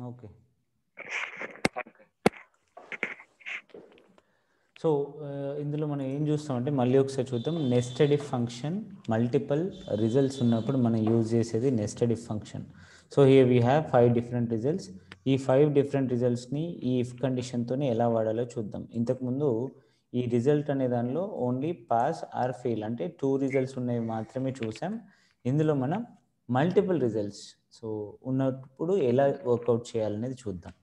Okay. So ఇందులో మనం ఏం చూస్తామంటే మళ్ళీ ఒకసారి చూద్దాం. Nested if function multiple results ఉన్నప్పుడు మనం యూజ్ చేసేది nested if function. So here we have 5 different results. ఈ 5 డిఫరెంట్ రిజల్ట్స్ని ఈ ఇఫ్ కండిషన్తోనే ఎలా వాడాలో చూద్దాం. ఇంతకుముందు ఈ రిజల్ట్ అనే దానిలో ఓన్లీ పాస్ ఆర్ ఫెయిల్ అంటే 2 రిజల్ట్స్ ఉన్నవి మాత్రమే చూసాం. ఇందులో మనం మల్టిపుల్ రిజల్ట్స్ సో ఉన్నప్పుడు ఎలా వర్కౌట్ చేయాలనేది చూద్దాం.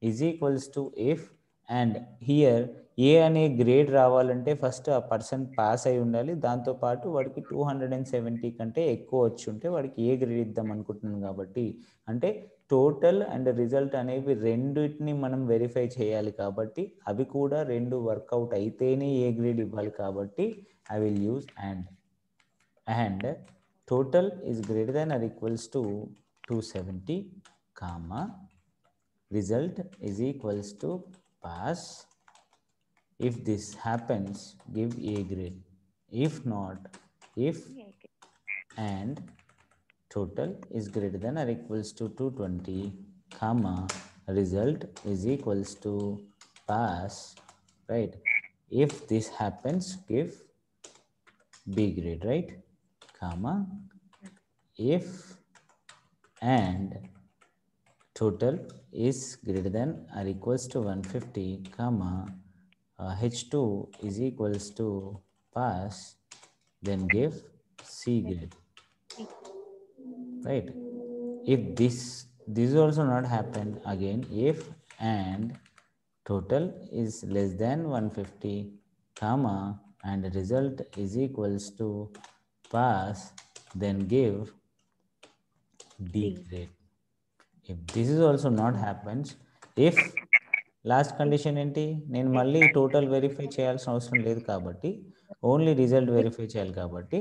Is equals to if and here A అనే గ్రేడ్ రావాలంటే ఫస్ట్ ఆ పర్సన్ పాస్ అయి ఉండాలి. దాంతోపాటు వాడికి 270 కంటే ఎక్కువ వచ్చి ఉంటే వాడికి ఏ గ్రేడ్ ఇద్దాం అనుకుంటున్నాను కాబట్టి అంటే టోటల్ అండ్ రిజల్ట్ అనేవి రెండింటిని మనం వెరిఫై చేయాలి కాబట్టి అవి కూడా రెండు వర్కౌట్ అయితేనే ఏ గ్రేడ్ ఇవ్వాలి కాబట్టి I will use and total is greater than or equals to 270 comma result is equals to pass. If this happens give a grade, if not if and total is greater than or equals to 220 comma result is equals to pass, right? If this happens give B grade, right? Comma if and total is greater than or equals to 150 comma H2 is equals to pass, then give C grade, right? If this also not happen, again if and total is less than 150 comma and result is equals to pass, then give D grade. If this is also not happens, if last condition ఏంటి, నేను మళ్ళీ total verify చేయాల్సిన అవసరం లేదు కాబట్టి only result verify చేయాలి కాబట్టి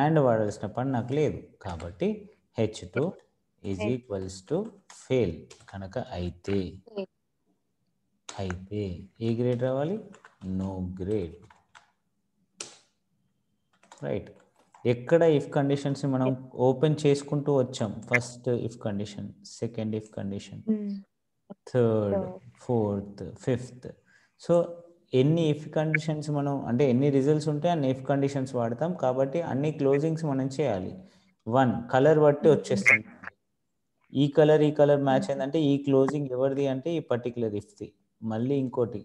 and వాడాల్సిన పని నాకు లేదు కాబట్టి H2 is equals to fail కనుక అయితే ఏ గ్రేడ్ రావాలి, నో గ్రేడ్, రైట్. ఎక్కడ ఇఫ్ కండిషన్స్ని మనం ఓపెన్ చేసుకుంటూ వచ్చాం. First if condition, second if condition, third, fourth, fifth. So ఎన్ని ఇఫ్ కండిషన్స్ మనం అంటే ఎన్ని రిజల్ట్స్ ఉంటే అన్ని ఇఫ్ కండిషన్స్ వాడతాం కాబట్టి అన్ని క్లోజింగ్స్ మనం చేయాలి. వన్ కలర్ బట్టి వచ్చేస్తుంది. ఈ కలర్ మ్యాచ్ అయిందంటే ఈ క్లోజింగ్ ఎవరిది అంటే ఈ పర్టికులర్ ఇఫ్ది. మళ్ళీ ఇంకోటి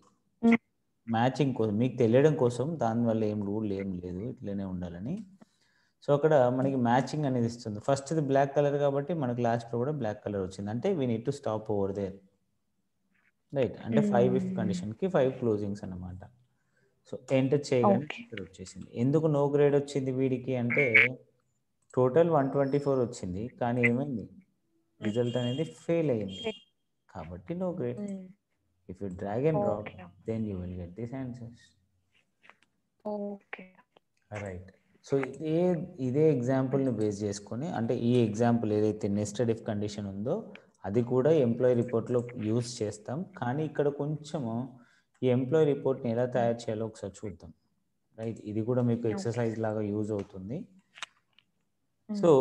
మ్యాచింగ్ కోసం మీకు తెలియడం కోసం, దానివల్ల ఏం రూల్ ఏం లేదు ఇట్లనే ఉండాలని. సో అక్కడ మనకి మ్యాచింగ్ అనేది ఇస్తుంది. ఫస్ట్ది బ్లాక్ కలర్ కాబట్టి మనకి లాస్ట్లో కూడా బ్లాక్ కలర్ వచ్చింది అంటే we need to stop over there, right. అంటే 5 ఇఫ్ కండిషన్కి 5 క్లోజింగ్స్ అన్నమాట. సో ఎంటర్ చేయగానే ఇక్కడ వచ్చేసింది. ఎందుకు నో గ్రేడ్ వచ్చింది వీడికి అంటే టోటల్ 124 వచ్చింది కానీ ఏమైంది, రిజల్ట్ అనేది ఫెయిల్ అయింది కాబట్టి no grade. If you drag and drop then you will get this answers, right. So ఇదే ఎగ్జాంపుల్ని బేస్ చేసుకొని అంటే ఈ ఎగ్జాంపుల్ ఏదైతే నెస్టెడ్ ఇఫ్ కండిషన్ ఉందో అది కూడా ఎంప్లాయీ రిపోర్ట్లో యూస్ చేస్తాం. కానీ ఇక్కడ కొంచెము ఈ ఎంప్లాయీ రిపోర్ట్ని ఎలా తయారు చేయాలో ఒకసారి చూద్దాం, రైట్. ఇది కూడా మీకు ఎక్సర్సైజ్ లాగా యూజ్ అవుతుంది. సో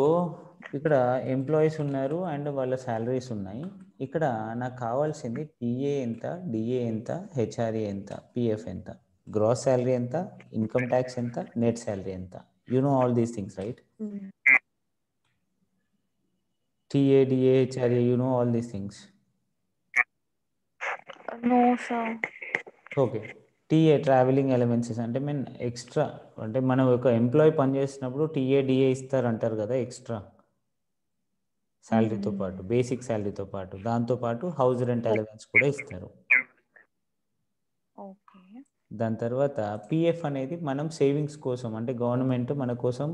ఇక్కడ ఎంప్లాయీస్ ఉన్నారు అండ్ వాళ్ళ శాలరీస్ ఉన్నాయి. ఇక్కడ నాకు కావాల్సింది టీఏ ఎంత, డిఏ ఎంత, హెచ్ఆర్ఏ ఎంత, పిఎఫ్ ఎంత, గ్రాస్ శాలరీ ఎంత, ఇన్కమ్ ట్యాక్స్ ఎంత, నెట్ శాలరీ ఎంత. You know all these things, right? TA, DA, HRA, you know all these things? No, sir. Okay. TA travelling allowances అంటే మీన్ ఎక్స్ట్రా అంటే మనం ఒక ఎంప్లాయీ పనిచేసినప్పుడు టీఏ, డిఏ ఇస్తారంటారు కదా extra శాలరీతో పాటు, బేసిక్ శాలరీతో పాటు, దాంతోపాటు హౌస్ రెంట్ అలవెన్స్ కూడా ఇస్తారు. దాని తర్వాత పిఎఫ్ అనేది మనం సేవింగ్స్ కోసం అంటే గవర్నమెంట్ మన కోసం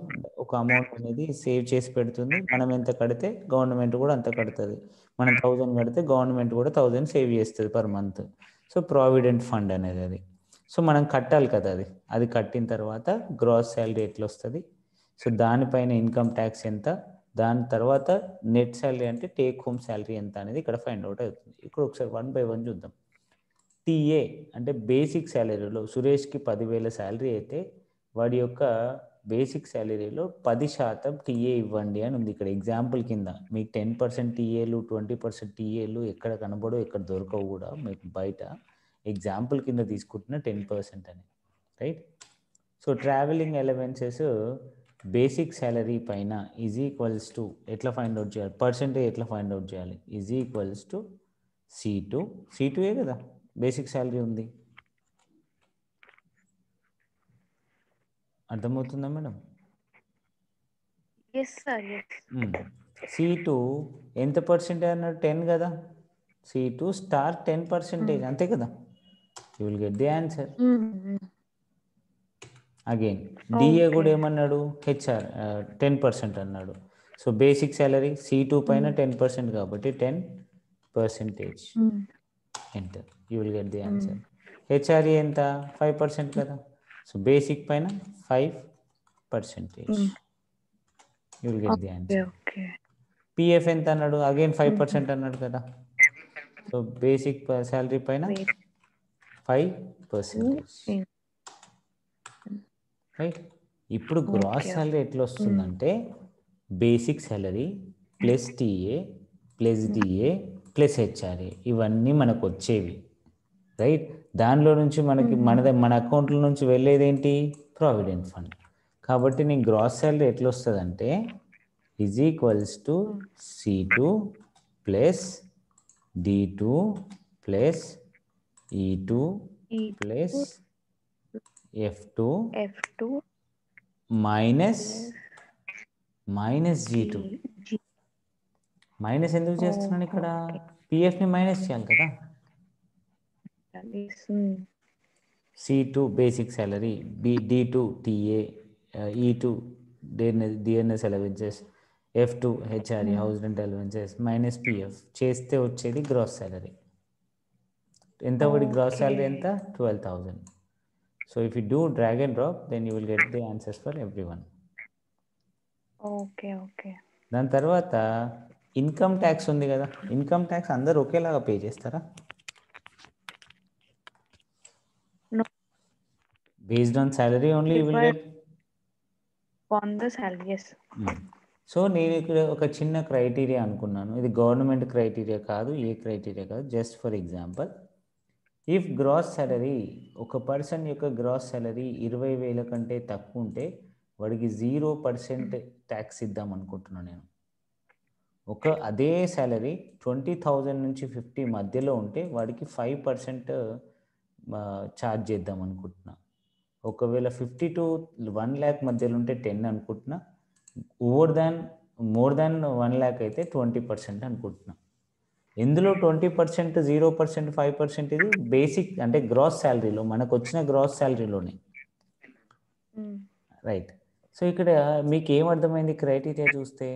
ఒక అమౌంట్ అనేది సేవ్ చేసి పెడుతుంది. మనం ఎంత కడితే గవర్నమెంట్ కూడా అంత కడుతుంది. మనం 1000 కడితే గవర్నమెంట్ కూడా 1000 సేవ్ చేస్తుంది per month. So provident fund అనేది అది. సో మనం కట్టాలి కదా అది కట్టిన తర్వాత గ్రాస్ శాలరీ ఎట్లా వస్తుంది, సో దానిపైన ఇన్కమ్ ట్యాక్స్ ఎంత, దాని తర్వాత నెట్ శాలరీ అంటే టేక్ హోమ్ శాలరీ ఎంత అనేది ఇక్కడ ఫైండ్ అవుట్ అవుతుంది. ఇక్కడ ఒకసారి 1 by 1 చూద్దాం. టీఏ అంటే బేసిక్ శాలరీలో సురేష్కి 10,000 శాలరీ అయితే వాడి యొక్క బేసిక్ శాలరీలో 10% టీఏ ఇవ్వండి అని ఉంది ఇక్కడ ఎగ్జాంపుల్ కింద. మీకు 10% టీఏలు 20% టీఏలు ఎక్కడ కనబడో ఎక్కడ దొరకవు కూడా మీకు బయట. ఎగ్జాంపుల్ కింద తీసుకుంటున్న 10% అని, right. So travelling allowances basic salary పైన ఈజ్ ఈక్వల్స్ టు ఎట్లా ఫైండ్ అవుట్ చేయాలి, పర్సెంటేజ్ ఎట్లా ఫైండ్ అవుట్ చేయాలి, ఈజ్ ఈక్వల్స్ టు C2ఏ కదా బేసిక్ శాలరీ ఉంది. అర్థమవుతుందా madam? Yes sir, yes. C2 ఎంత పర్సెంటేజ్ అన్నాడు? 10 కదా. C2 స్టార్ 10%, అంతే కదా. You will get the answer. Again DA కూడా ఏమన్నాడు? హెచ్ఆర్ 10% అన్నాడు. సో బేసిక్ శాలరీ C2 పైన 10% కాబట్టి 10%. Enter, you will get the answer. HRA ఎంత? 5% కదా. సో బేసిక్ పైన 5%. You will get the answer. PF ఎంత అన్నాడు? అగైన్ 5% అన్నాడు కదా. సో బేసిక్ శాలరీ పైన 5%, రైట్. ఇప్పుడు గ్రాస్ శాలరీ ఎట్లా వస్తుందంటే basic salary plus TA plus DA plus HRA ఇవన్నీ మనకు వచ్చేవి, రైట్. దానిలో నుంచి మనకి మన అకౌంట్ల నుంచి వెళ్ళేది ఏంటి? Provident fund. కాబట్టి నీకు గ్రాస్ శాలరీ ఎట్లా వస్తుందంటే is equals to C2 plus D2 plus E2 plus F2 minus G2. Minus ఎందుకు చేస్తున్నాను ఇక్కడ? పిఎఫ్ని మైనస్ చేయాలి కదా. C2 basic salary, D2 TA, E2 DNS allowances, F2 HRA house rent allowances minus PF చేస్తే వచ్చేది gross salary. ఎంత పడి gross salary ఎంత? 12,000. So if you do drag and drop then you will get the answers for everyone. Okay. దాని తర్వాత income tax ఉంది కదా. Income tax అందరూ ఒకేలాగా పే చేస్తారా? Based on salary only you will get on the salary. yes. So నేను ఇక్కడ ఒక చిన్న క్రైటీరియా అనుకున్నాను. ఇది గవర్నమెంట్ క్రైటీరియా కాదు, ఏ క్రైటీరియా కాదు, just for example. If gross salary, ఒక పర్సన్ యొక్క గ్రాస్ శాలరీ 20,000 కంటే తక్కువ ఉంటే వాడికి 0% ట్యాక్స్ ఇద్దాం అనుకుంటున్నాను నేను. అదే శాలరీ 20,000 నుంచి 50 మధ్యలో ఉంటే వాడికి 5% ఛార్జ్ చేద్దాం అనుకుంటున్నా. ఒకవేళ 50 to 1 lakh మధ్యలో ఉంటే 10 అనుకుంటున్నా. మోర్ దాన్ 1 lakh అయితే 20% అనుకుంటున్నా. ఇందులో 20%, 0%, 5% ఇది బేసిక్ అంటే గ్రాస్ శాలరీలో మనకు వచ్చిన గ్రాస్ శాలరీలోనే, రైట్. సో ఇక్కడ మీకు ఏమర్థమైంది క్రైటీరియా చూస్తే?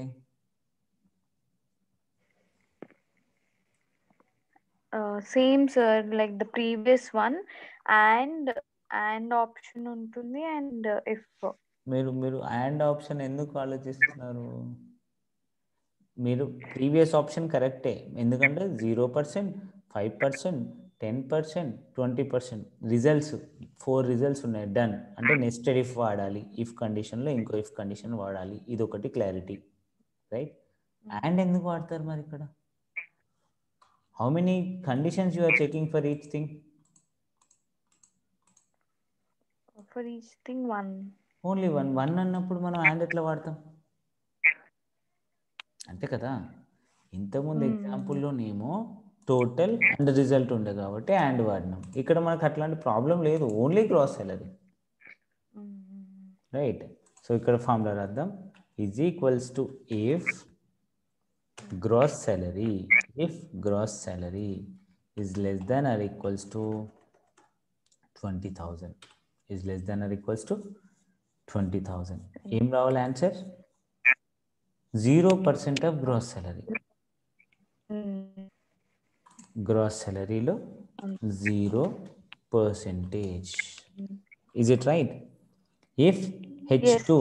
Same sir, like the previous one. And option ఉంటుంది. అండ్ ఇఫ్ మీరు అండ్ ఆప్షన్ ఎందుకు ఆలోచిస్తున్నారు? మీరు ప్రీవియస్ ఆప్షన్ కరెక్టే, ఎందుకంటే 0%, 5%, 10%, 20% రిజల్ట్స్ 4 రిజల్ట్స్ ఉన్నాయి. డన్ అంటే నెస్టెడ్ ఇఫ్ వాడాలి, ఇఫ్ కండిషన్లో ఇంకో ఇఫ్ కండిషన్ వాడాలి, ఇది ఒకటి క్లారిటీ, రైట్. అండ్ ఎందుకు వాడతారు మరి ఇక్కడ? How many conditions you are checking for each thing? For each thing one. Only one అన్నప్పుడు మనం అండ్ ఎట్లా వాడతాం? అంతే కదా. ఇంతకుముందు ఎగ్జాంపుల్లోనేమో టోటల్ అండ్ రిజల్ట్ ఉండే కాబట్టి అండ్ వాడినాం. ఇక్కడ మనకు అట్లాంటి ప్రాబ్లం లేదు, only gross salary, right. So ఇక్కడ ఫార్ములా రాద్దాం. Is equals to if gross salary is less than or equals to 20,000, is less than or equals to 20,000. ఏం రావాలి answer? 0% of gross salary. Gross శాలరీలో 0%. Is it right? If H2,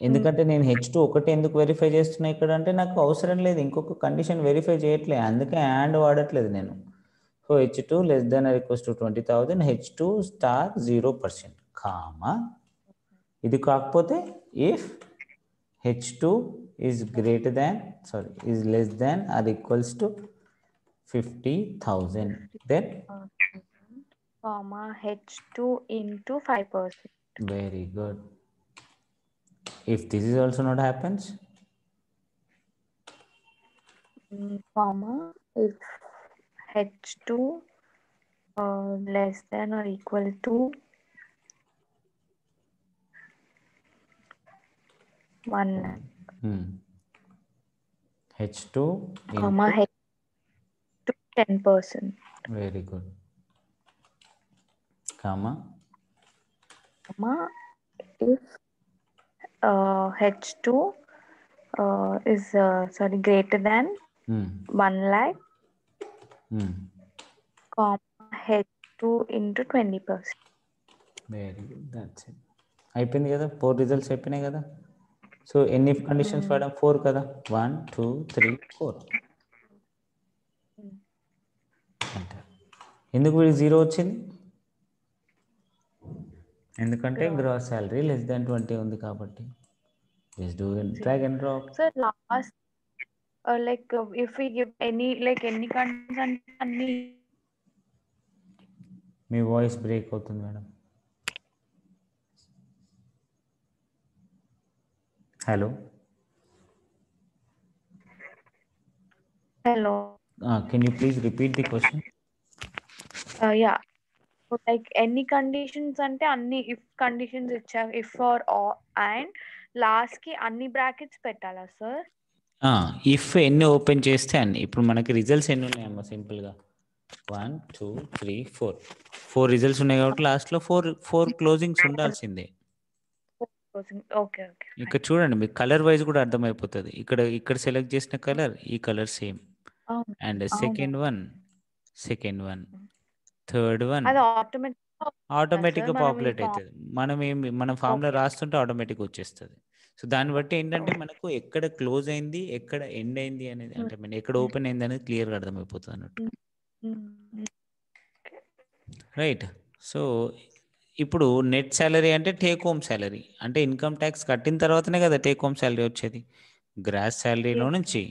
ఎందుకంటే నేను H2 ఒకటే ఎందుకు verify చేస్తున్నా ఇక్కడ అంటే నాకు అవసరం లేదు, ఇంకొక కండిషన్ వెరిఫై చేయట్లేదు, అందుకే అండ్ వాడట్లేదు నేను. So H2 less than or equals to 20,000, H2 star 0%, comma ఇది కాకపోతే if H2 is greater than, sorry, is less than or equals to 50,000, then comma H2 into 5%. very good. If this is also not happens, Comma if H2 less than or equal to 1 lakh, H2 comma into, H2 10%, very good, comma if H2 is greater than 1 lakh, comma H2 into 20%. Very good, that's it. అయిపోయింది కదా, 4 results అయిపోయినాయి కదా. So ఎన్ని conditions వాడాం? 4 కదా. 1 2 3 4 అంటే ఎందుకు వీడికి 0 వచ్చింది? ఎందుకంటే గ్రాస్ శాలరీ లెస్ దాన్ 20 ఉంది కాబట్టి. Just do drag and drop. So last if we give any conditions అన్ని. మీ వాయిస్ బ్రేక్ అవుతుంది madam. Hello Hello. Can you please repeat the question? Yeah. So any conditions అంటే అన్ని if conditions ఇచ్చా, if for all and last కి అన్ని brackets పెట్టాలా sir? If ఎన్ని open చేస్తే అన్ని. ఇప్పుడు మనకి రిజల్ట్స్ ఎన్ని ఉన్నాయమ్మా? సింపుల్గా 1 2 3 4 4 రిజల్ట్స్ ఉన్నాయి కాబట్టి లాస్ట్లో 4 క్లోజింగ్స్ ఉండాల్సిందే. ఓకే. ఇక్కడ చూడండి, మీకు కలర్ వైజ్ కూడా అర్థమైపోతుంది. ఇక్కడ సెలెక్ట్ చేసిన కలర్, ఈ colour same. And second one, third one అది ఆటోమేటిక్గా పాపులేట్ అవుతుంది. మనం ఫామ్లో రాస్తుంటే ఆటోమేటిక్గా వచ్చేస్తుంది. సో దాన్ని బట్టి ఏంటంటే మనకు ఎక్కడ క్లోజ్ అయింది, ఎక్కడ ఎండ్ అయింది అనేది, అంటే ఎక్కడ ఓపెన్ అయింది అనేది క్లియర్గా అర్థమైపోతుంది అన్నట్టు. రైట్. సో ఇప్పుడు నెట్ శాలరీ అంటే టేక్ హోమ్ శాలరీ, అంటే ఇన్కమ్ ట్యాక్స్ కట్టిన తర్వాతనే కదా టేక్ హోమ్ శాలరీ వచ్చేది. గ్రాస్ శాలరీలో నుంచి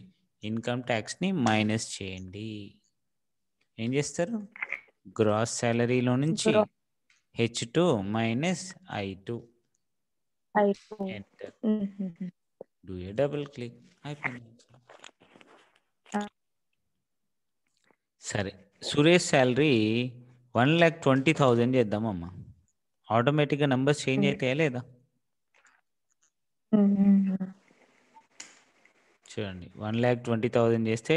ఇన్కమ్ ట్యాక్స్ని మైనస్ చేయండి. ఏం చేస్తారు? గ్రాస్ శాలరీలో నుంచి H2 minus I2, enter, do a double click, అయిపోయింది. సరే, సురేష్ శాలరీ 1,20,000 చేద్దామమ్మా. ఆటోమేటిక్గా నెంబర్స్ చేంజ్ అవుతాయా లేదా? చూడండి, 1,20,000 చేస్తే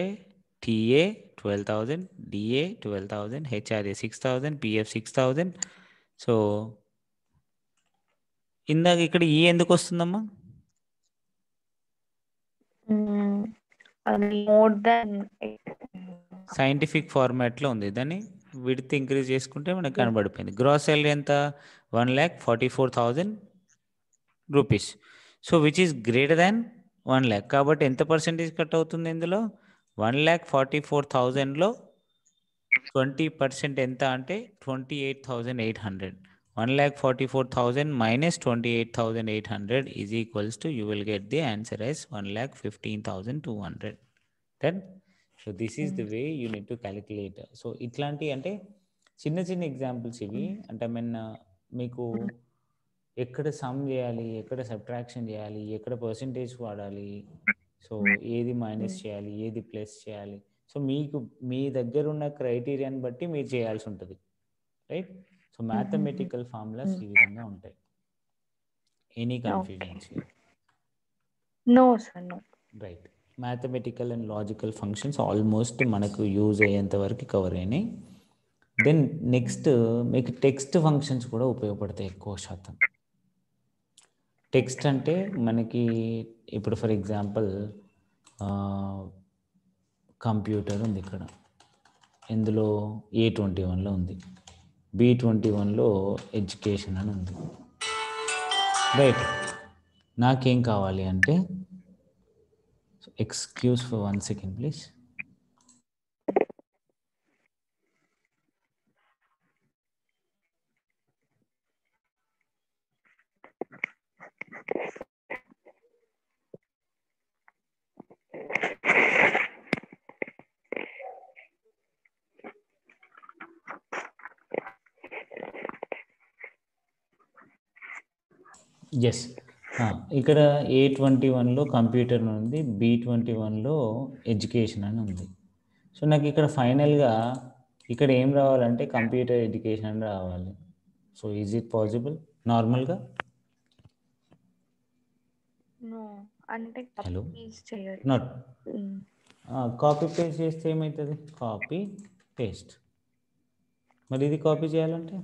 TA 12,000, DA 12,000, HRA 6,000, PF 6,000. So ఇందాక ఇక్కడ ఈ ఎందుకు వస్తుందమ్మా? మోర్ దెన్ సైంటిఫిక్ ఫార్మాట్లో ఉంది. దాన్ని విడ్త్ ఇంక్రీజ్ చేసుకుంటే మనకు కనబడిపోయింది. గ్రాస్ శాలరీ ఎంత? 1,44,000 rupees. So which is greater than 1 lakh. కాబట్టి ఎంత పర్సెంటేజ్ కట్ అవుతుంది ఇందులో? 1,44,000లో 20% ఎంత అంటే 28,800. 1,44,000 minus 28,800 is equals to, you will get the answer as 1,15,200. Then so this is the way you need to calculate. So ఇట్లాంటి అంటే చిన్న చిన్న ఎగ్జాంపుల్స్ ఇవి. అంటే మీకు ఎక్కడ సమ్ చేయాలి, ఎక్కడ సబ్ట్రాక్షన్ చేయాలి, ఎక్కడ పర్సంటేజ్ వాడాలి, సో ఏది మైనస్ చేయాలి, ఏది ప్లస్ చేయాలి, సో మీకు మీ దగ్గర ఉన్న క్రైటీరియాని బట్టి మీరు చేయాల్సి ఉంటుంది. రైట్. సో మ్యాథమెటికల్ ఫార్ములాస్ ఈ విధంగా ఉంటాయి. Any confusions? No sir, no. Right. Mathematical and logical functions almost మనకు యూజ్ అయ్యేంత వరకు కవర్ అయినాయి. దెన్ నెక్స్ట్ మీకు టెక్స్ట్ ఫంక్షన్స్ కూడా ఉపయోగపడతాయి ఎక్కువ శాతం. టెక్స్ట్ అంటే మనకి ఇప్పుడు ఫర్ ఎగ్జాంపుల్ కంప్యూటర్ ఉంది ఇక్కడ, ఇందులో A21లో ఉంది, B21లో ఎడ్యుకేషన్ అని ఉంది. రైట్. నాకేం కావాలి అంటే, excuse for 1 second please. Yes, ఇక్కడ A21లో కంప్యూటర్ ఉంది, B21లో ఎడ్యుకేషన్ అని ఉంది. సో నాకు ఇక్కడ ఫైనల్గా ఇక్కడ ఏం రావాలంటే కంప్యూటర్ ఎడ్యుకేషన్ అని రావాలి. సో ఈజ్ ఇట్ పాసిబుల్ నార్మల్గా? నో అంటే హలో, యూజ్ చేయొచ్చు. నాట్ కాపీ పేస్ట్ చేస్తే ఏమవుతుంది? Copy paste. మరి ఇది కాపీ చేయాలంటే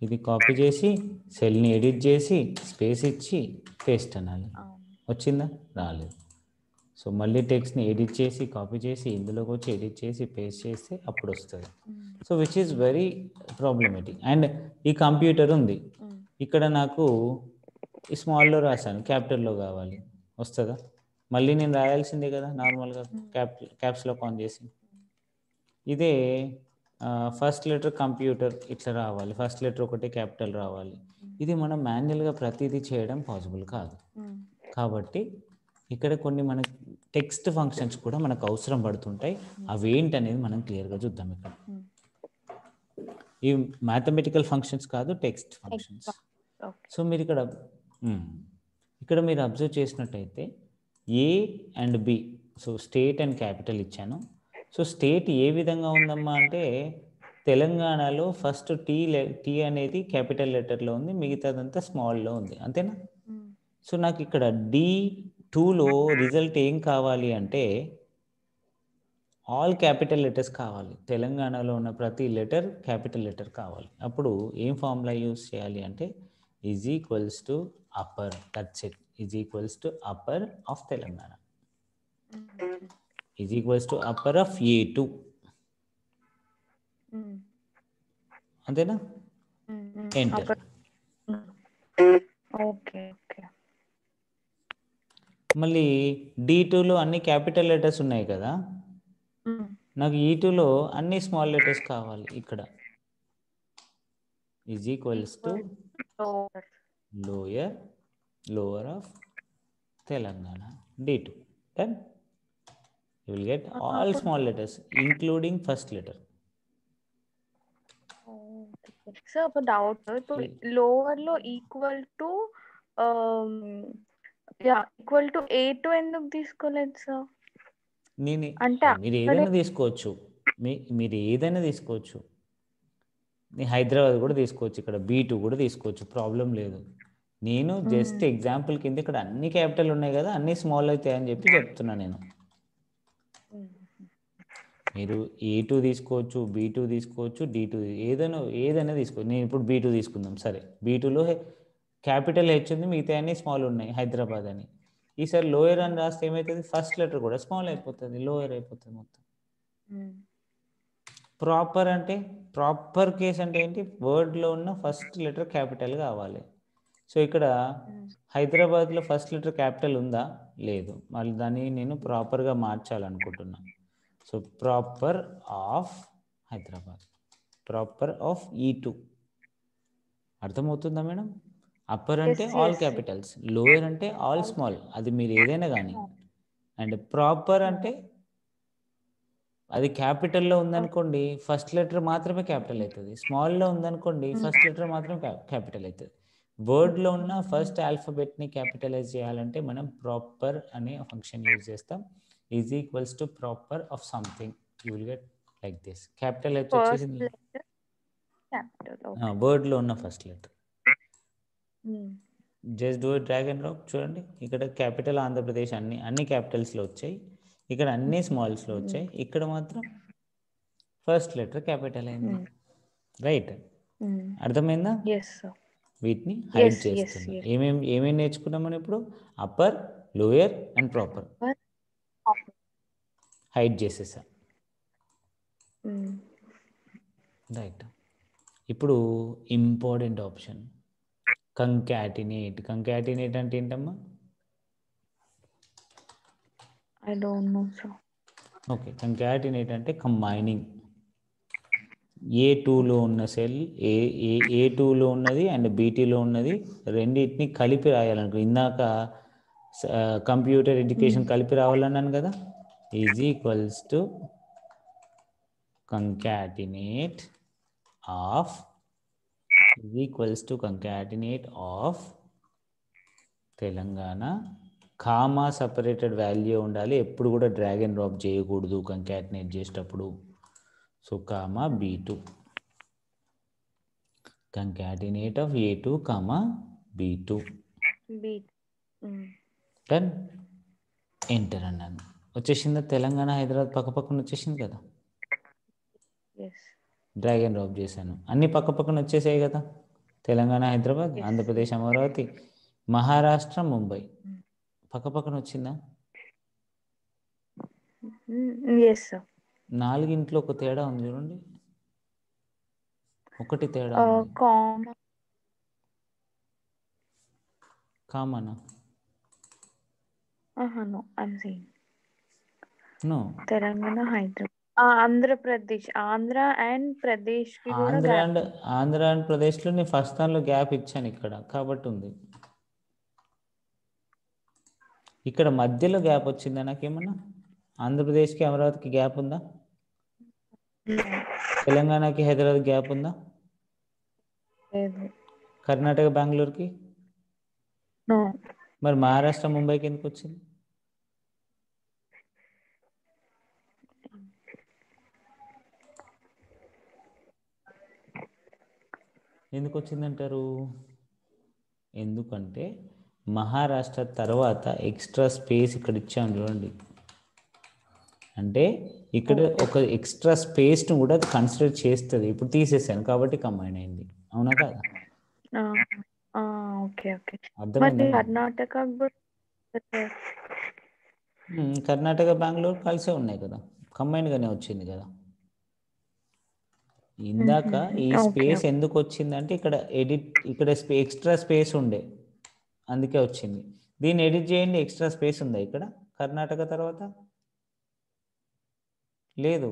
ఇది కాపీ చేసి సెల్ని ఎడిట్ చేసి స్పేస్ ఇచ్చి పేస్ట్ అనాలి. వచ్చిందా? రాలేదు. సో మళ్ళీ టెక్స్ట్ని ఎడిట్ చేసి కాపీ చేసి ఇందులోకి వచ్చి ఎడిట్ చేసి పేస్ట్ చేస్తే అప్పుడు వస్తుంది. So which is very problematic. And ఈ కంప్యూటర్ ఉంది, ఇక్కడ నాకు ఈ స్మాల్లో రాశాను, క్యాపిటల్లో కావాలి, వస్తుందా? మళ్ళీ నేను రాయాల్సిందే కదా నార్మల్గా క్యాప్స్లో ఆన్ చేసి. ఇదే ఫస్ట్ లెటర్ కంప్యూటర్ ఇట్లా రావాలి, ఫస్ట్ లెటర్ ఒకటి క్యాపిటల్ రావాలి. ఇది మనం మాన్యువల్గా ప్రతిదీ చేయడం పాసిబుల్ కాదు. కాబట్టి ఇక్కడ కొన్ని మన టెక్స్ట్ ఫంక్షన్స్ కూడా మనకు అవసరం పడుతుంటాయి. అవి ఏంటనేది మనం క్లియర్గా చూద్దాం. ఇక్కడ ఈ మ్యాథమెటికల్ ఫంక్షన్స్ కాదు, టెక్స్ట్ ఫంక్షన్స్. సో మీరు ఇక్కడ మీరు అబ్జర్వ్ చేసినట్టయితే A and B, so state and capital ఇచ్చాను. సో స్టేట్ ఏ విధంగా ఉందమ్మా అంటే తెలంగాణలో ఫస్ట్ టీ అనేది క్యాపిటల్ లెటర్లో ఉంది, మిగతాదంతా స్మాల్లో ఉంది, అంతేనా? సో నాకు ఇక్కడ D2లో రిజల్ట్ ఏం కావాలి అంటే ఆల్ క్యాపిటల్ లెటర్స్ కావాలి. తెలంగాణలో ఉన్న ప్రతి లెటర్ క్యాపిటల్ లెటర్ కావాలి. అప్పుడు ఏం ఫార్ములా యూస్ చేయాలి అంటే is equals to upper, that's it, is equals to upper of Telangana is equals to upper of A2, అంతేనా? ఎంటర్. Okay okay. మళ్ళీ D2లో అన్ని క్యాపిటల్ లెటర్స్ ఉన్నాయి కదా, నాకు E2లో అన్ని స్మాల్ లెటర్స్ కావాలి. ఇక్కడ is equals to lower of Telangana D2. Done. You will get all small letters including first letter. Sir ఒక డౌట్, ఇప్పుడు లోవర్ లో ఈక్వల్ టు A2 ఎందుకు తీసుకోలేదు సార్? అంటే మీరు ఏదైనా తీసుకోవచ్చు, మీరు ఏదైనా తీసుకోవచ్చు. హైదరాబాద్ కూడా తీసుకోవచ్చు, ఇక్కడ B2 కూడా తీసుకోవచ్చు, ప్రాబ్లం లేదు. నేను జస్ట్ ఎగ్జాంపుల్ కింద ఇక్కడ అన్ని క్యాపిటల్ ఉన్నాయి కదా, అన్ని స్మాల్ అవుతాయి అని చెప్పి చెప్తున్నా నేను. మీరు A2 తీసుకోవచ్చు, B2 తీసుకోవచ్చు, D2 ఏదైనా తీసుకోవచ్చు. నేను ఇప్పుడు B2 తీసుకుందాం, సరే. B2లో క్యాపిటల్ H ఉంది, మిగతా అన్ని స్మాల్ ఉన్నాయి, హైదరాబాద్ అని. ఈసారి లోయర్ అని రాస్తే ఏమవుతుంది? ఫస్ట్ లెటర్ కూడా స్మాల్ అయిపోతుంది, లోయర్ అయిపోతుంది మొత్తం. ప్రాపర్ అంటే ప్రాపర్ కేస్ అంటే ఏంటి? వర్డ్లో ఉన్న ఫస్ట్ లెటర్ క్యాపిటల్ కావాలి. సో ఇక్కడ హైదరాబాద్లో ఫస్ట్ లెటర్ క్యాపిటల్ ఉందా? లేదు. మళ్ళీ దాన్ని నేను ప్రాపర్గా మార్చాలనుకుంటున్నాను. So proper of Hyderabad, proper of E2. అర్థమవుతుందా మేడం? అప్పర్ అంటే ఆల్ క్యాపిటల్స్, లోయర్ అంటే ఆల్ స్మాల్, అది మీరు ఏదైనా కానీ. అండ్ ప్రాపర్ అంటే అది క్యాపిటల్లో ఉందనుకోండి ఫస్ట్ లెటర్ మాత్రమే క్యాపిటల్ అవుతుంది, స్మాల్లో ఉందనుకోండి ఫస్ట్ లెటర్ మాత్రమే క్యాపిటల్ అవుతుంది. వర్డ్లో ఉన్న ఫస్ట్ ఆల్ఫాబెట్ని క్యాపిటలైజ్ చేయాలంటే మనం ప్రాపర్ అనే ఫంక్షన్ యూజ్ చేస్తాం. Is equals to proper of something, you will get like this. Capital వచ్చేసింది వర్డ్లో ఉన్న first letter. Just do drag and drop. చూడండి ఇక్కడ క్యాపిటల్ ఆంధ్రప్రదేశ్ అన్ని క్యాపిటల్స్లో వచ్చాయి, ఇక్కడ అన్ని స్మాల్స్లో వచ్చాయి, ఇక్కడ మాత్రం ఫస్ట్ లెటర్ క్యాపిటల్ అయింది. రైట్, అర్థమైందా? వీటిని హైడ్ చేస్తున్నాం. ఏమేమి నేర్చుకున్నాం మనం ఇప్పుడు? Upper, lower and proper hide చేసేసా. రైట్, ఇప్పుడు ఇంపార్టెంట్ ఆప్షన్ కంకాటినేట్. కంకాటినేట్ అంటే ఏంటమ్మా? I don't know, sir. Okay, concatenate అంటే కంబైనింగ్. A2లో ఉన్న సెల్ A2లో ఉన్నది అండ్ బీటీలో ఉన్నది, రెండింటిని కలిపి రాయాలనుకో. ఇందాక కంప్యూటర్ ఎడ్యుకేషన్ కలిపి రావాలన్నాను కదా. Is equals to concatenate of Telangana, comma separated value ఉండాలి, ఎప్పుడు కూడా డ్రాగ్ అండ్ డ్రాప్ చేయకూడదు కంకాటినేట్ చేసేటప్పుడు. So comma B2, concatenate of A2 comma B2. Done. Enter అన్నాను. వచ్చేసిందా? తెలంగాణ హైదరాబాద్ పక్క పక్కన వచ్చేసింది కదా. డ్రాగ్ అండ్ డ్రాప్ చేశాను, అన్ని పక్క పక్కన వచ్చేసాయి కదా. తెలంగాణ హైదరాబాద్, ఆంధ్రప్రదేశ్ అమరావతి, మహారాష్ట్ర ముంబై పక్క పక్కన వచ్చిందా? నాలుగింట్లో ఒక తేడా ఉంది చూడండి, ఒకటి తేడా ఉంది. కామనా? నో, తెలంగాణ హైదరాబాద్ ఆంధ్రప్రదేశ్, ఆంధ్ర అండ్ ప్రదేశ్ కి కూడా ఆంధ్ర అండ్ ప్రదేశ్లో నేను ఫస్ట్ దానిలో గ్యాప్ ఇచ్చాను ఇక్కడ, కాబట్టి ఉంది. ఇక్కడ మధ్యలో గ్యాప్ వచ్చిందా నాకేమన్నా? ఆంధ్రప్రదేశ్కి అమరావతికి గ్యాప్ ఉందా? తెలంగాణకి హైదరాబాద్ గ్యాప్ ఉందా? కర్ణాటక బెంగళూరుకి? మరి మహారాష్ట్ర ముంబైకి ఎందుకు వచ్చింది? ఎందుకు వచ్చిందంటారు? ఎందుకంటే మహారాష్ట్ర తర్వాత ఎక్స్ట్రా స్పేస్ ఇక్కడ ఇచ్చాను చూడండి, అంటే ఇక్కడ ఒక ఎక్స్ట్రా స్పేస్ను కూడా కన్సిడర్ చేస్తుంది. ఇప్పుడు తీసేసాను కాబట్టి కంబైన్ అయింది, అవునా కాదా? అర్థమైందా? కర్ణాటక బెంగళూరు కలిసే ఉన్నాయి కదా, కంబైన్గానే వచ్చింది కదా. ఇందాక ఈ స్పేస్ ఎందుకు వచ్చిందంటే ఇక్కడ ఇక్కడ ఎక్స్ట్రా స్పేస్ ఉండే, అందుకే వచ్చింది. దీన్ని ఎడిట్ చేయండి, ఎక్స్ట్రా స్పేస్ ఉందా ఇక్కడ కర్ణాటక తర్వాత? లేదు.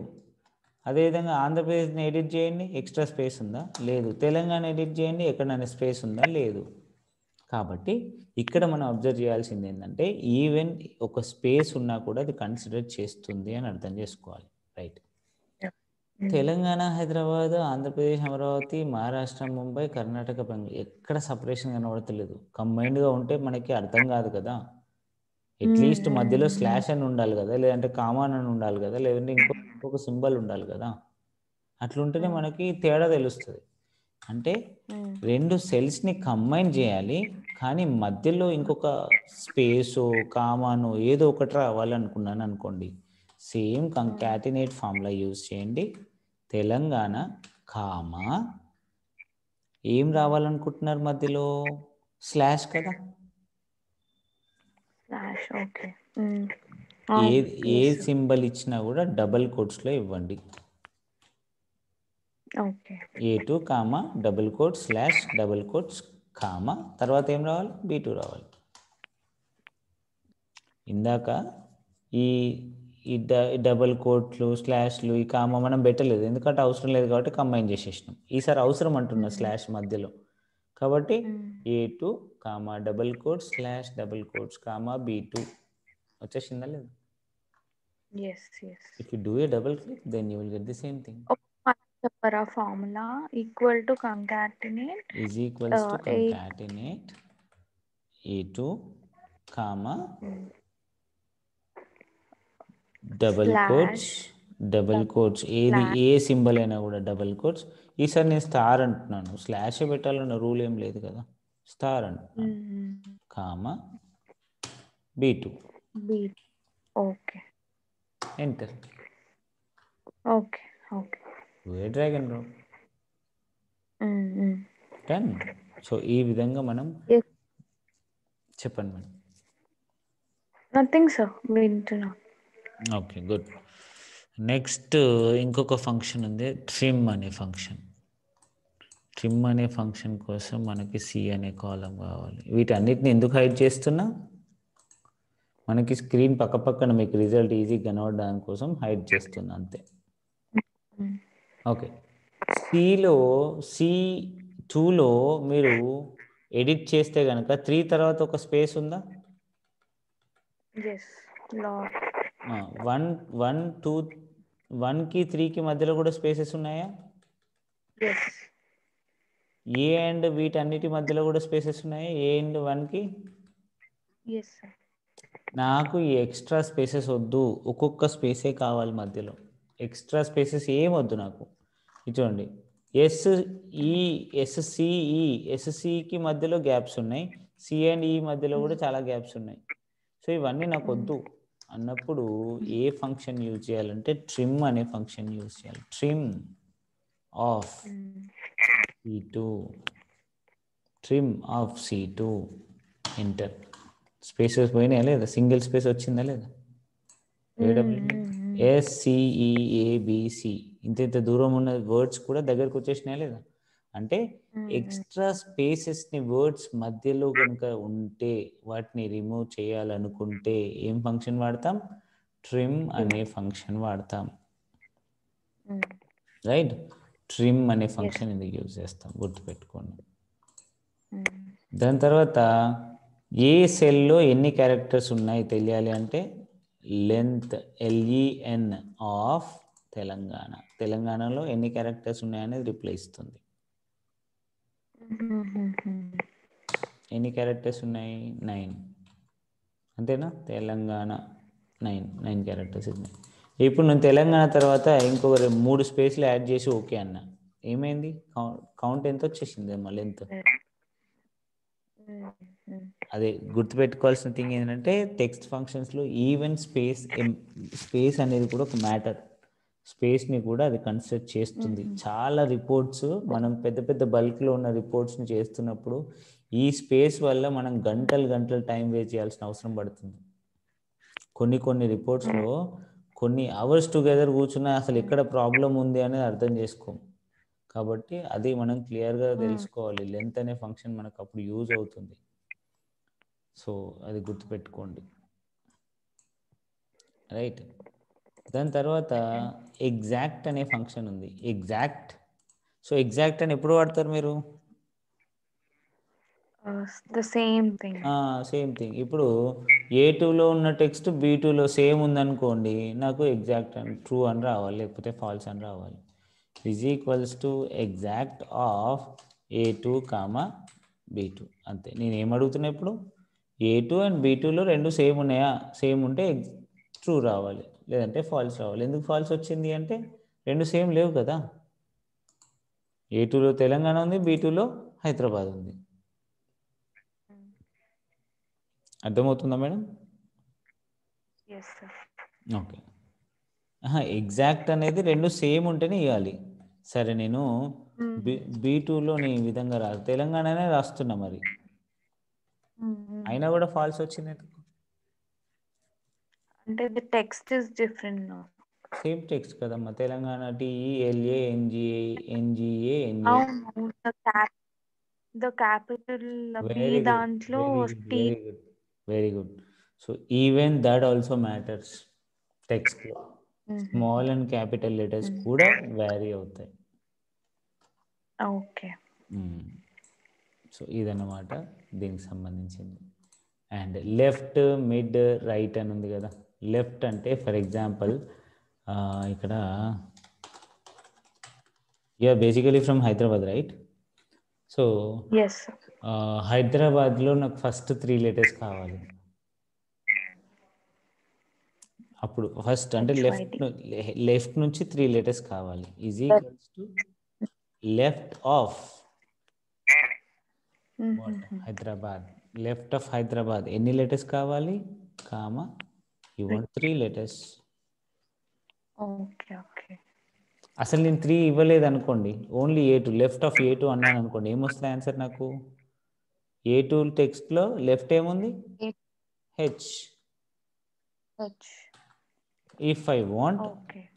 అదేవిధంగా ఆంధ్రప్రదేశ్ని ఎడిట్ చేయండి, ఎక్స్ట్రా స్పేస్ ఉందా? లేదు. తెలంగాణ ఎడిట్ చేయండి, ఎక్కడైనా స్పేస్ ఉందా? లేదు. కాబట్టి ఇక్కడ మనం అబ్జర్వ్ చేయాల్సింది ఏంటంటే ఈవెన్ ఒక స్పేస్ ఉన్నా కూడా అది కన్సిడర్ చేస్తుంది అని అర్థం చేసుకోవాలి, రైట్? తెలంగాణ హైదరాబాద్, ఆంధ్రప్రదేశ్ అమరావతి, మహారాష్ట్ర ముంబై, కర్ణాటక బెంగళూరు ఎక్కడ సపరేషన్ కనబడతలేదు. కంబైన్డ్గా ఉంటే మనకి అర్థం కాదు కదా. అట్లీస్ట్ మధ్యలో స్లాష్ అని ఉండాలి కదా, లేదంటే కామాన్ అని ఉండాలి కదా, లేదంటే ఇంకొక సింబల్ ఉండాలి కదా. అట్లుంటేనే మనకి తేడా తెలుస్తుంది. అంటే రెండు సెల్స్ని కంబైన్ చేయాలి, కానీ మధ్యలో ఇంకొక స్పేసు కామాను ఏదో ఒకటి రావాలనుకున్నాను అనుకోండి, సేమ్ కంకాటినేట్ ఫార్ములా యూజ్ చేయండి. తెలంగాణ కామా ఏం రావాలనుకుంటున్నారు మధ్యలో? స్లాష్ కదా. ఏ సింబల్ ఇచ్చినా కూడా డబల్ కోట్స్లో ఇవ్వండి. A2 comma double quote slash double quotes comma, తర్వాత ఏం రావాలి? B2 రావాలి. ఇందాక ఈ డబుల్ కోట్లు స్లాష్లు ఈ కామా మనం పెట్టలేదు, ఎందుకంటే అవసరం లేదు కాబట్టి కంబైన్ చేసేసినాం. ఈసారి అవసరం అంటున్నా స్లాష్ మధ్యలో, కాబట్టి A2 comma double quote slash double quotes comma B2 వచ్చేసిందా లేదు? If you do a double click, then you will get the same thing. చెప్పరా formula? Equal to concatenate is equals to concatenate A2 comma double quotes ఏది ఏ symbol అయినా కూడా double quotes. ఈసారి నేను star అంటున్నాను, స్లాష్ పెట్టాలన్న రూల్ ఏం లేదు కదా, స్టార్ అంటున్నాను. Comma B2. Enter. Drag and drop. Done. So ఈ విధంగా మనం చెప్పండి మేడం. నథింగ్ సార్, వింటున్నా. Okay, good. నెక్స్ట్ ఇంకొక ఫంక్షన్ ఉంది, ట్రిమ్ అనే ఫంక్షన్. ట్రిమ్ అనే ఫంక్షన్ కోసం మనకి C అనే కాలం కావాలి. వీటన్నిటిని ఎందుకు హైడ్ చేస్తున్నా? మనకి స్క్రీన్ పక్క పక్కన మీకు రిజల్ట్ ఈజీ కనబడడానికి కోసం హైడ్ చేస్తున్నా అంతే. ఓకే, C2లో మీరు ఎడిట్ చేస్తే కనుక 3 తర్వాత ఒక స్పేస్ ఉందా? ఎస్ లాట్ 1కి 3కి మధ్యలో కూడా స్పేసెస్ ఉన్నాయా? ఎస్ ఏ అండ్ వీటన్నిటి మధ్యలో కూడా స్పేసెస్ ఉన్నాయా? ఏ అండ్ 1కి? ఎస్ సార్ నాకు ఈ ఎక్స్ట్రా స్పేసెస్ వద్దు, ఒక్కొక్క స్పేసే కావాలి మధ్యలో. ఎక్స్ట్రా స్పేసెస్ ఏం వద్దు నాకు. ఇది చూడండి, ఎస్సికి మధ్యలో గ్యాప్స్ ఉన్నాయి, సి అండ్ ఈ మధ్యలో కూడా చాలా గ్యాప్స్ ఉన్నాయి. సో ఇవన్నీ నాకు వద్దు అన్నప్పుడు ఏ ఫంక్షన్ యూజ్ చేయాలంటే ట్రిమ్ అనే ఫంక్షన్ యూజ్ చేయాలి. Trim of C2 enter. Spaces పోయినాయా లేదా? సింగిల్ స్పేస్ వచ్చిందా లేదా? SCEABC ఇంత దూరం ఉన్న వర్డ్స్ కూడా దగ్గరకు వచ్చేసినాయా లేదా? అంటే ఎక్స్ట్రా స్పేసెస్ని వర్డ్స్ మధ్యలో కనుక ఉంటే వాటిని రిమూవ్ చేయాలనుకుంటే ఏం ఫంక్షన్ వాడతాం? ట్రిమ్ అనే ఫంక్షన్ వాడతాం. రైట్, ట్రిమ్ అనే ఫంక్షన్ ఇది యూజ్ చేస్తాం, గుర్తుపెట్టుకోండి. దాని తర్వాత ఏ సెల్లో ఎన్ని క్యారెక్టర్స్ ఉన్నాయి తెలియాలి అంటే లెంత్ LEN ఆఫ్ తెలంగాణలో ఎన్ని క్యారెక్టర్స్ ఉన్నాయనేది రిప్లై ఇస్తుంది. ఎన్ని క్యారెక్టర్స్ ఉన్నాయి? 9. అంతేనా? తెలంగాణ 9 క్యారెక్టర్స్ ఉన్నాయి. ఇప్పుడు నేను తెలంగాణ తర్వాత ఇంకొక 3 స్పేస్లు యాడ్ చేసి ఓకే అన్న, ఏమైంది? కౌంట్ ఎంత వచ్చేసింది అమ్మా? లెంత్. అదే గుర్తుపెట్టుకోవాల్సిన థింగ్ ఏంటంటే టెక్స్ట్ ఫంక్షన్స్లో ఈవెన్ స్పేస్ అనేది కూడా ఒక మ్యాటర్. స్పేస్ని కూడా అది కన్సిడర్ చేస్తుంది. చాలా రిపోర్ట్స్ మనం పెద్ద పెద్ద బల్క్లో ఉన్న రిపోర్ట్స్ని చేస్తున్నప్పుడు ఈ స్పేస్ వల్ల మనం గంటలు టైం వేస్ట్ చేయాల్సిన అవసరం పడుతుంది. కొన్ని రిపోర్ట్స్లో కొన్ని అవర్స్ టుగెదర్ కూర్చున్నా అసలు ఎక్కడ ప్రాబ్లం ఉంది అనేది అర్థం చేసుకోం. కాబట్టి అది మనం క్లియర్గా తెలుసుకోవాలి. లెంత్ అనే ఫంక్షన్ మనకు అప్పుడు యూజ్ అవుతుంది. సో అది గుర్తుపెట్టుకోండి. రైట్. దాని తర్వాత ఎగ్జాక్ట్ అనే ఫంక్షన్ ఉంది. ఎగ్జాక్ట్ అని ఎప్పుడు వాడతారు మీరు? Same thing. ఇప్పుడు A2లో ఉన్న టెక్స్ట్ B2లో సేమ్ ఉందనుకోండి, నాకు ఎగ్జాక్ట్ అని ట్రూ అని రావాలి, లేకపోతే ఫాల్స్ అని రావాలి. ఎగ్జాక్ట్ ఆఫ్ A2, B2 అంతే. నేను ఏమడుగుతున్నా ఇప్పుడు? A2 అండ్ B2లో రెండు సేమ్ ఉన్నాయా? సేమ్ ఉంటే ట్రూ రావాలి, లేదంటే ఫాల్స్ రావాలి. ఎందుకు ఫాల్స్ వచ్చింది అంటే రెండు సేమ్ లేవు కదా. A2లో తెలంగాణ ఉంది, B2లో హైదరాబాద్ ఉంది. అర్థమవుతుందా మేడం? ఓకే. ఎగ్జాక్ట్ అనేది రెండు సేమ్ ఉంటేనే ఇవ్వాలి. సరే, నేను B2లోని ఈ విధంగా తెలంగాణనే రాస్తున్నా, మరి అయినా కూడా ఫాల్స్ వచ్చింది ఎందుకు? అంటే the text is different now. Same text కదమ్మా, Telangana TELANGA. The capital B దాంట్లో very good. So even that also matters. టెక్స్ట్లో స్మాల్ అండ్ క్యాపిటల్ లెటర్స్ కూడా వ్యారీ అవుతాయి. ఓకే. సో ఇదన్నమాట దీనికి సంబంధించింది. అండ్ లెఫ్ట్, మిడ్, రైట్ అని ఉంది కదా. లెఫ్ట్ అంటే ఫర్ ఎగ్జాంపుల్ ఇక్కడ you're basically from Hyderabad, right? So హైదరాబాద్లో నాకు ఫస్ట్ 3 లెటర్స్ కావాలి. అప్పుడు ఫస్ట్ అంటే లెఫ్ట్ నుంచి 3 లెటర్స్ కావాలి. Is equals to left of Hyderabad. Left of Hyderabad ఎన్ని లెటర్స్ కావాలి? You want 3 letters. అసలు నేను 3 ఇవ్వలేదు అనుకోండి, only A2, left of A2 అన్నాను అనుకోండి, ఏమొస్తుంది ఆన్సర్ నాకు? A2 టెక్స్ట్లో లెఫ్ట్ ఏముంది? H. If I want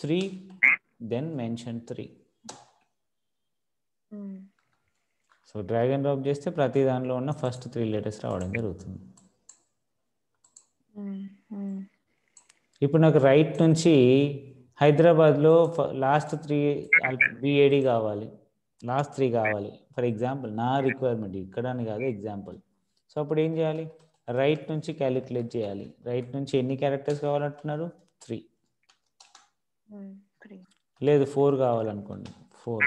3, then mention 3. So drag and drop చేస్తే ప్రతి దానిలో ఉన్న ఫస్ట్ 3 లెటర్స్ రావడం జరుగుతుంది. ఇప్పుడు నాకు రైట్ నుంచి హైదరాబాద్లో లాస్ట్ 3 బిఏడి కావాలి, లాస్ట్ 3 కావాలి ఫర్ ఎగ్జాంపుల్. నా రిక్వైర్మెంట్ ఇక్కడ అని కాదు, ఎగ్జాంపుల్. సో అప్పుడు ఏం చేయాలి? రైట్ నుంచి క్యాలిక్యులేట్ చేయాలి. రైట్ నుంచి ఎన్ని క్యారెక్టర్స్ కావాలంటున్నారు? 3. 3. లేదు 4 కావాలనుకోండి, 4.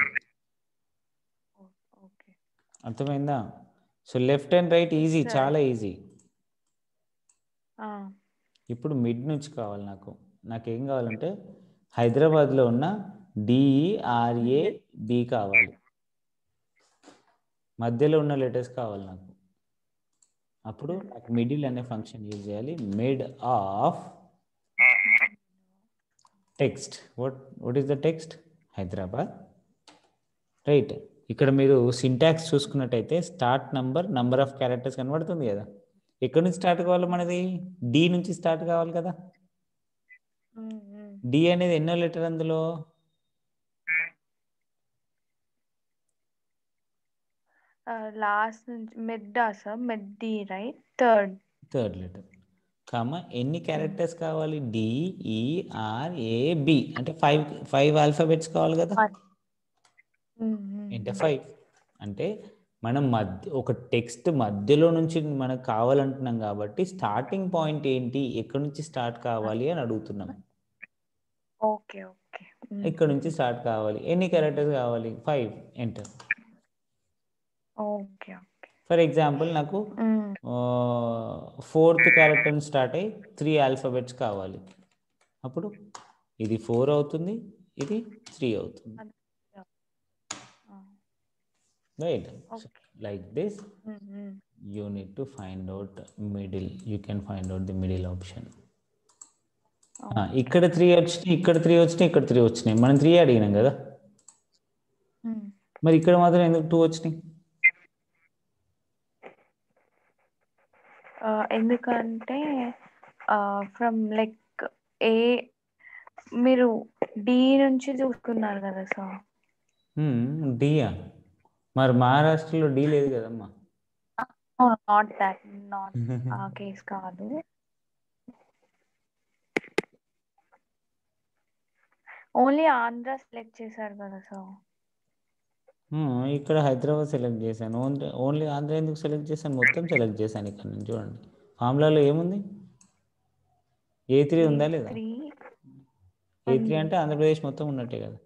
ఓకే. అర్థమైందా? So left and right easy, సరే. చాలా ఈజీ. ఆ, ఇప్పుడు మిడ్ నుంచి కావాలి నాకేం కావాలంటే హైదరాబాద్లో ఉన్న DERAB కావాలి, మధ్యలో ఉన్న లెటర్స్ కావాలి నాకు. అప్పుడు నాకు మిడిల్ అనే ఫంక్షన్ యూజ్ చేయాలి. Mid of text. What is the text? Hyderabad, right. ఇక్కడ మీరు సింటాక్స్ చూసుకున్నట్టయితే స్టార్ట్ నంబర్ ఆఫ్ క్యారెక్టర్స్ కనబడుతుంది కదా. ఎక్కడి నుంచి స్టార్ట్ కావాలి మనది? డి నుంచి స్టార్ట్ కావాలి కదా. డి అనేది ఎన్నో లెటర్ అందులో? లాస్ట్ నుంచి mid sir, mid right, third letter. Comma ఎన్ని క్యారెక్టర్స్ కావాలి? DERAB అంటే 5 ఆల్ఫాబెట్స్ కావాలి కదా. అంటే 5 అంటే మనం ఒక టెక్స్ట్ మధ్యలో నుంచి మనకు కావాలంటున్నాం కాబట్టి స్టార్టింగ్ పాయింట్ ఏంటి, ఎక్కడి నుంచి స్టార్ట్ కావాలి అని అడుగుతున్నాం. ఓకే. ఇక్కడ నుంచి స్టార్ట్ కావాలి. ఎన్ని క్యారెక్టర్స్ కావాలి? 5. ఎంటర్. ఓకే. ఫర్ ఎగ్జాంపుల్ నాకు 4th క్యారెక్టర్ స్టార్ట్ అయ్యి 3 ఆల్ఫాబెట్స్ కావాలి. అప్పుడు ఇది 4 అవుతుంది, ఇది 3 అవుతుంది, right. Like this you need to find out middle. You can find out the middle option. ఇక్కడ 3 వచ్చినాయి, ఇక్కడ 3 వచ్చినాయి, ఇక్కడ 3 వచ్చినాయి. మనం 3 అడిగినాం కదా, మరి ఇక్కడ మాత్రం ఎందుకు 2 వచ్చినాయి? ఎందుకంటే ఫ్రమ్ లైక్ ఏ మీరు డి నుంచి చూసుకున్నారు కదా సార్. డియా? మరి మహారాష్ట్రలో డి లేదు కదమ్మా. నాట్ ఆ కేస్ కాదు. ఓన్లీ ఆంధ్ర సెలెక్ట్ చేశారు కదా సార్. ఇక్కడ హైదరాబాద్ సెలెక్ట్ చేశాను. ఓన్లీ ఆంధ్ర ఎందుకు సెలెక్ట్ చేశాను? మొత్తం సెలెక్ట్ చేశాను. ఇక్కడ నుంచి చూడండి, ఫార్ములాలో ఏముంది? A3 ఉందా లేదా? A3 అంటే ఆంధ్రప్రదేశ్ మొత్తం ఉన్నట్టే కదా.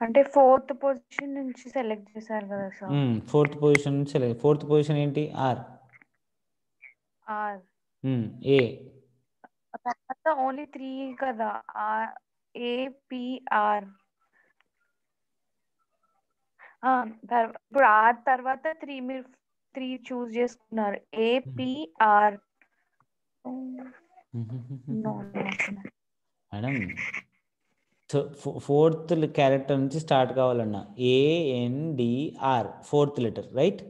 అంటే 4th పొజిషన్ నుంచి సెలెక్ట్ చేశారు కదా సార్. 4th పొజిషన్ నుంచి సెలెక్ట్. 4th పొజిషన్ ఏంటి? ఆర్. ఏ తర్వాత ఓన్లీ 3 కదా, APR. ఇప్పుడు ఆర్ తర్వాత 3 మీరు 3 చూస్ చేసుకున్నారు. APR. మేడం, 4th క్యారెక్టర్ నుంచి స్టార్ట్ కావాలన్నా ANDR 4th లెటర్, రైట్.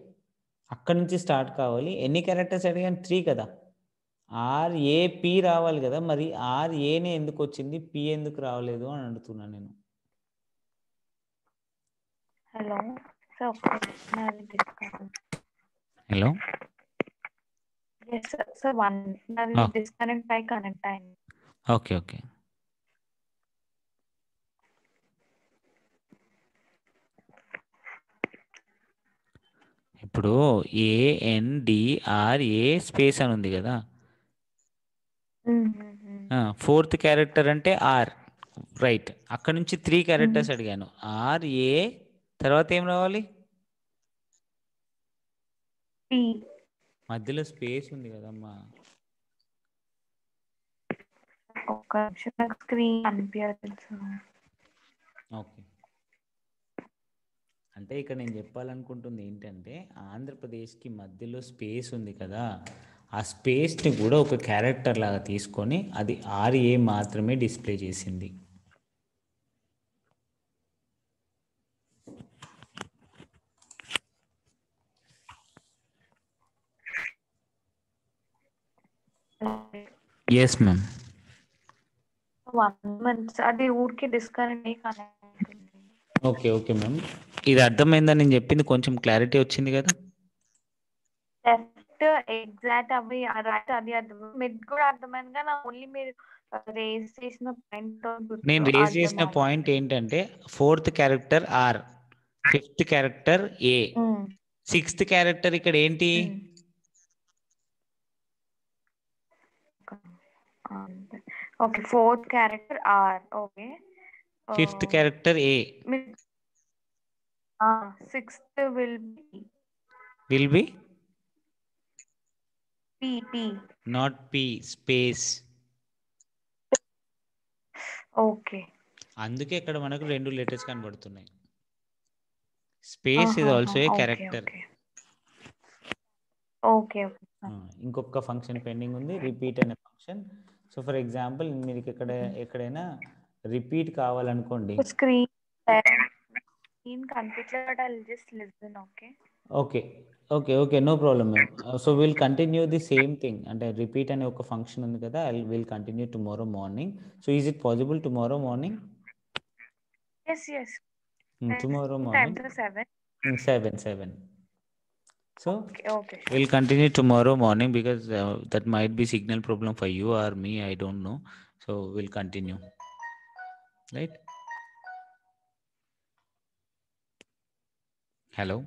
అక్కడ నుంచి స్టార్ట్ కావాలి. ఎన్ని క్యారెక్టర్స్ అడిగాను? 3 కదా. RAP రావాలి కదా. మరి RAనే ఎందుకు వచ్చింది, P ఎందుకు రావలేదు అని అడుగుతున్నాను నేను. హలో హలో, సార్ డిస్కనెక్ట్ అయి కనెక్ట్ అయింది. ఓకే. ఇప్పుడు ANDRA స్పేస్ అని ఉంది కదా. 4th క్యారెక్టర్ అంటే ఆర్, రైట్. అక్కడ నుంచి 3 క్యారెక్టర్స్ అడిగాను. RA తర్వాత ఏం రావాలి? మధ్యలో స్పేస్ ఉంది కదమ్మా. ఒక స్క్రీన్ అనిపించదు. ఓకే, అంటే ఇక్కడ నేను చెప్పాలనుకుంటుంది ఏంటంటే ఆంధ్రప్రదేశ్కి మధ్యలో స్పేస్ ఉంది కదా, ఆ స్పేస్ని కూడా ఒక క్యారెక్టర్ లాగా తీసుకొని అది RA మాత్రమే డిస్ప్లే చేసింది. Yes ma'am. 1 month అది ఊరికి డిస్కనెక్ట్ అయ్యి కనెక్ట్. ఓకే మ్యామ్, ఇది అర్థమైందని నేను చెప్పింది కొంచెం క్లారిటీ వచ్చింది కదా. ఎగ్జాక్ట్ అవి రైట్ అది అర్థం మిడ్ కూడా అర్థమైంది కానీ ఓన్లీ మీరు రేస్ చేసిన పాయింట్ నేను రేజ్ చేసిన పాయింట్ ఏంటంటే 4th character R, 5th character A, 6th character ఇక్కడ ఏంటి? Okay 4th character R. Okay 5th character A, 6th will be P. not P, space. Okay అందుకే ఇక్కడ మనకు 2 లెటర్స్ కనబడుతున్నాయి. Space is also a character. Okay ఇంకొక function pending ఉంది, repeat అనే function. So for example మీకు ఎక్కడైనా రిపీట్ కావాలనుకోండి, స్క్రీన్ కనిపించలేదు, I'll just listen. Okay no problem ma'am. So will continue the same thing, అంటే రిపీట్ అనే ఒక ఫంక్షన్ ఉంది కదా, I will continue tomorrow morning. So is it possible tomorrow morning? yes tomorrow time morning 7. So okay we'll continue tomorrow morning because that might be signal problem for you or me, I don't know. So we'll continue, right? Hello.